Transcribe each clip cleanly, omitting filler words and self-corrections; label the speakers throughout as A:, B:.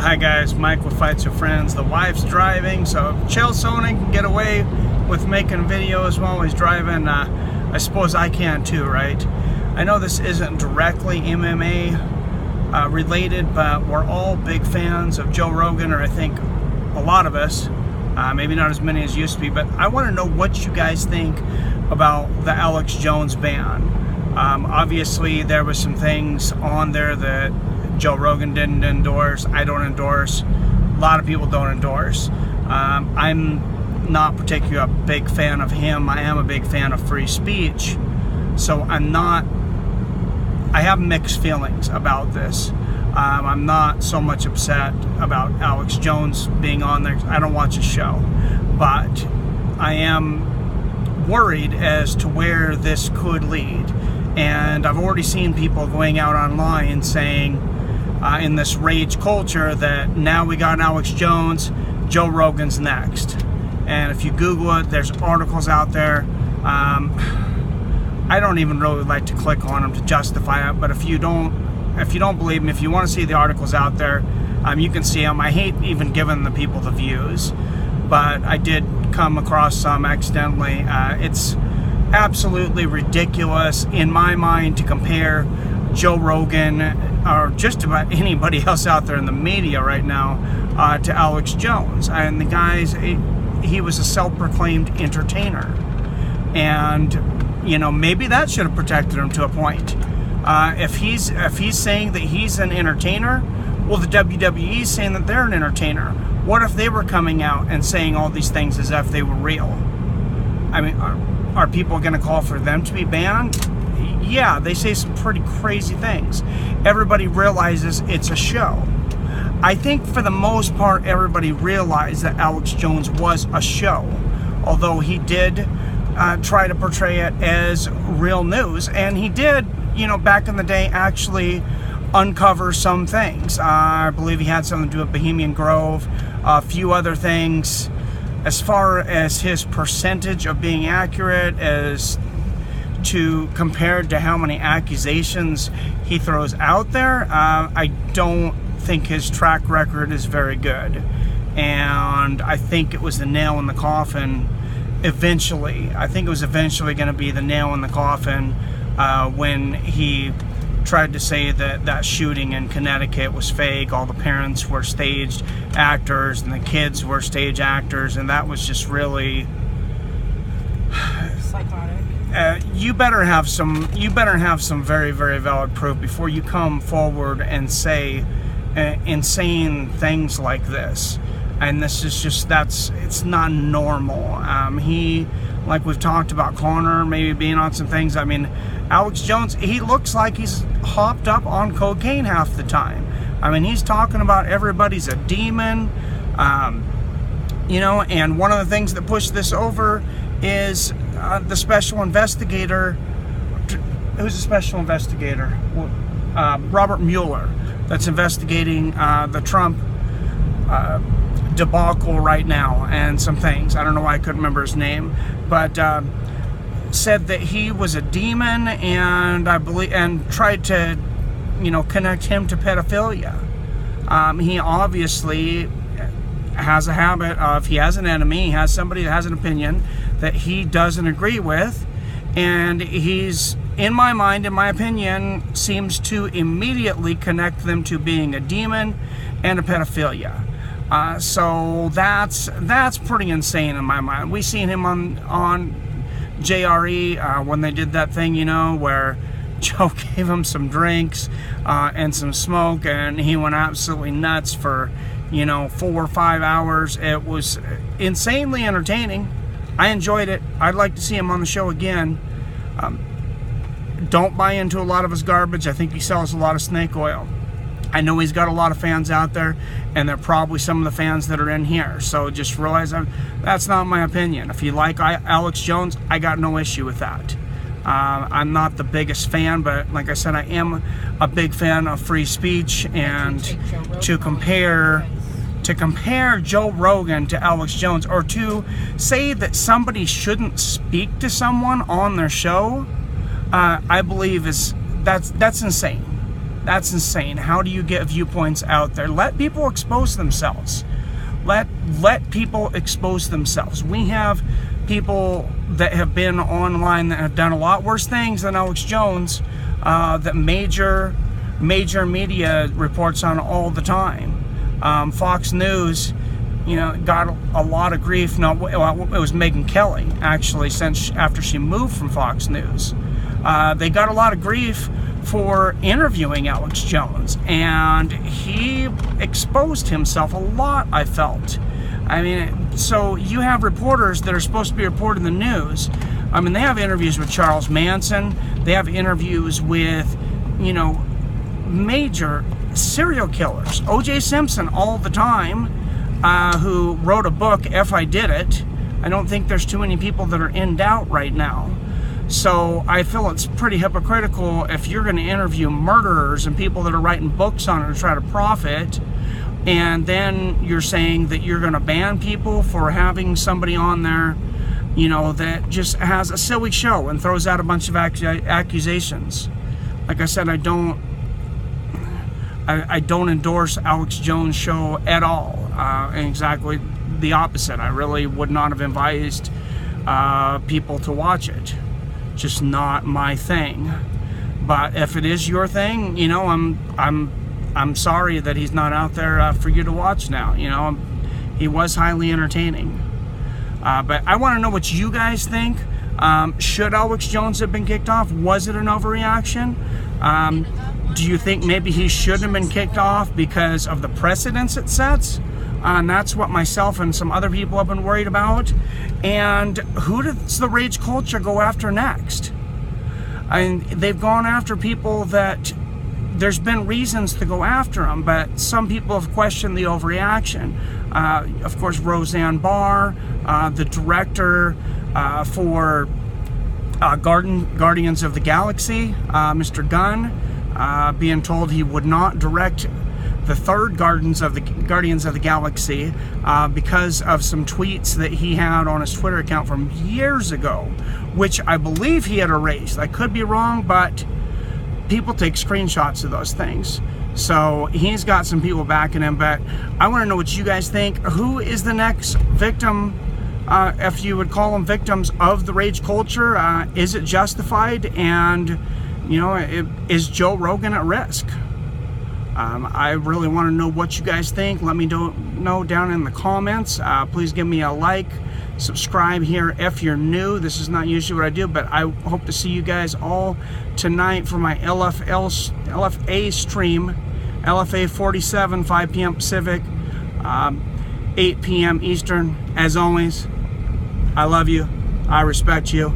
A: Hi guys, Mike with Fights with Friends. The wife's driving, so Chael Sonnen can get away with making videos while he's driving. I suppose I can too, right? I know this isn't directly MMA related, but we're all big fans of Joe Rogan, or I think a lot of us. Maybe not as many as used to be, but I want to know what you guys think about the Alex Jones ban. Obviously, there was some things on there that Joe Rogan didn't endorse. I don't endorse. A lot of people don't endorse. I'm not particularly a big fan of him. I am a big fan of free speech. So I have mixed feelings about this. I'm not so much upset about Alex Jones being on there. I don't watch his show. But I am worried as to where this could lead. And I've already seen people going out online saying, in this rage culture, that now we got Alex Jones, Joe Rogan's next. And if you Google it, there's articles out there. I don't even really like to click on them to justify it, but if you don't believe me, if you want to see the articles out there, you can see them. I hate even giving the people the views, but I did come across some accidentally. It's absolutely ridiculous in my mind to compare Joe Rogan or just about anybody else out there in the media right now to Alex Jones. And the guy's, he was a self-proclaimed entertainer, and maybe that should have protected him to a point. If he's saying that he's an entertainer, well, the WWE is saying that they're an entertainer. What if they were coming out and saying all these things as if they were real? I mean, are people going to call for them to be banned? Yeah, they say some pretty crazy things. Everybody realizes it's a show. I think for the most part, everybody realized that Alex Jones was a show, although he did try to portray it as real news, and he did, back in the day, actually uncover some things. I believe he had something to do with Bohemian Grove, a few other things. As far as his percentage of being accurate as to compared to how many accusations he throws out there, I don't think his track record is very good. And I think it was the nail in the coffin eventually. I think it was eventually going to be the nail in the coffin when he tried to say that that shooting in Connecticut was fake. All the parents were staged actors and the kids were stage actors, and that was just really
B: psychotic.
A: You better have some very, very valid proof before you come forward and say insane things like this. And this is just, it's not normal. He, like we've talked about Connor maybe being on some things. I mean, Alex Jones, he looks like he's hopped up on cocaine half the time. I mean, he's talking about everybody's a demon, and one of the things that pushed this over is the special investigator. Who's the special investigator? Robert Mueller, that's investigating the Trump debacle right now and some things. I don't know why I couldn't remember his name, but said that he was a demon, and I believe, and tried to, connect him to pedophilia. He obviously has a habit of, he has an enemy, he has somebody that has an opinion that he doesn't agree with, and he's, in my mind, in my opinion, seems to immediately connect them to being a demon and a pedophilia. So that's pretty insane in my mind. We seen him on JRE when they did that thing, where Joe gave him some drinks and some smoke, and he went absolutely nuts for 4 or 5 hours. It was insanely entertaining. I enjoyed it. I'd like to see him on the show again. Don't buy into a lot of his garbage. I think he sells a lot of snake oil. I know he's got a lot of fans out there, and they're probably some of the fans that are in here. So just realize that's not my opinion. If you like Alex Jones, I got no issue with that. I'm not the biggest fan, but like I said, I am a big fan of free speech, and to compare Joe Rogan to Alex Jones, or to say that somebody shouldn't speak to someone on their show, I believe that's insane. That's insane. How do you get viewpoints out there? Let people expose themselves. Let people expose themselves. We have people that have been online that have done a lot worse things than Alex Jones, that major media reports on all the time. Fox News, got a lot of grief. No, well, it was Megyn Kelly, actually, after she moved from Fox News. They got a lot of grief for interviewing Alex Jones, and he exposed himself a lot, I felt. I mean, so you have reporters that are supposed to be reporting the news. I mean, they have interviews with Charles Manson. They have interviews with, major serial killers. O.J. Simpson all the time, who wrote a book, If I Did It. I don't think there's too many people that are in doubt right now. So I feel it's pretty hypocritical if you're going to interview murderers and people that are writing books on it to try to profit, and then you're saying that you're going to ban people for having somebody on there, that just has a silly show and throws out a bunch of accusations. Like I said, I don't endorse Alex Jones' show at all. Exactly the opposite. I really would not have advised people to watch it. Just not my thing. But if it is your thing, I'm sorry that he's not out there for you to watch now. He was highly entertaining. But I want to know what you guys think. Should Alex Jones have been kicked off? Was it an overreaction? Do you think maybe he shouldn't have been kicked off because of the precedents it sets? And that's what myself and some other people have been worried about. And who does the rage culture go after next? And they've gone after people that there's been reasons to go after them, but some people have questioned the overreaction. Of course, Roseanne Barr, the director for Guardians of the Galaxy, Mr. Gunn, being told he would not direct the third Guardians of the Galaxy because of some tweets that he had on his Twitter account from years ago, which I believe he had erased. I could be wrong, but people take screenshots of those things. So he's got some people backing him, but I want to know what you guys think. Who is the next victim, if you would call them victims, of the rage culture? Is it justified? And, is Joe Rogan at risk? I really want to know what you guys think. Let me know down in the comments. Please give me a like, subscribe here if you're new. This is not usually what I do, but I hope to see you guys all tonight for my LFA stream, LFA 47, 5 p.m. Pacific, 8 p.m. Eastern. As always, I love you, I respect you,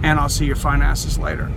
A: and I'll see your fine asses later.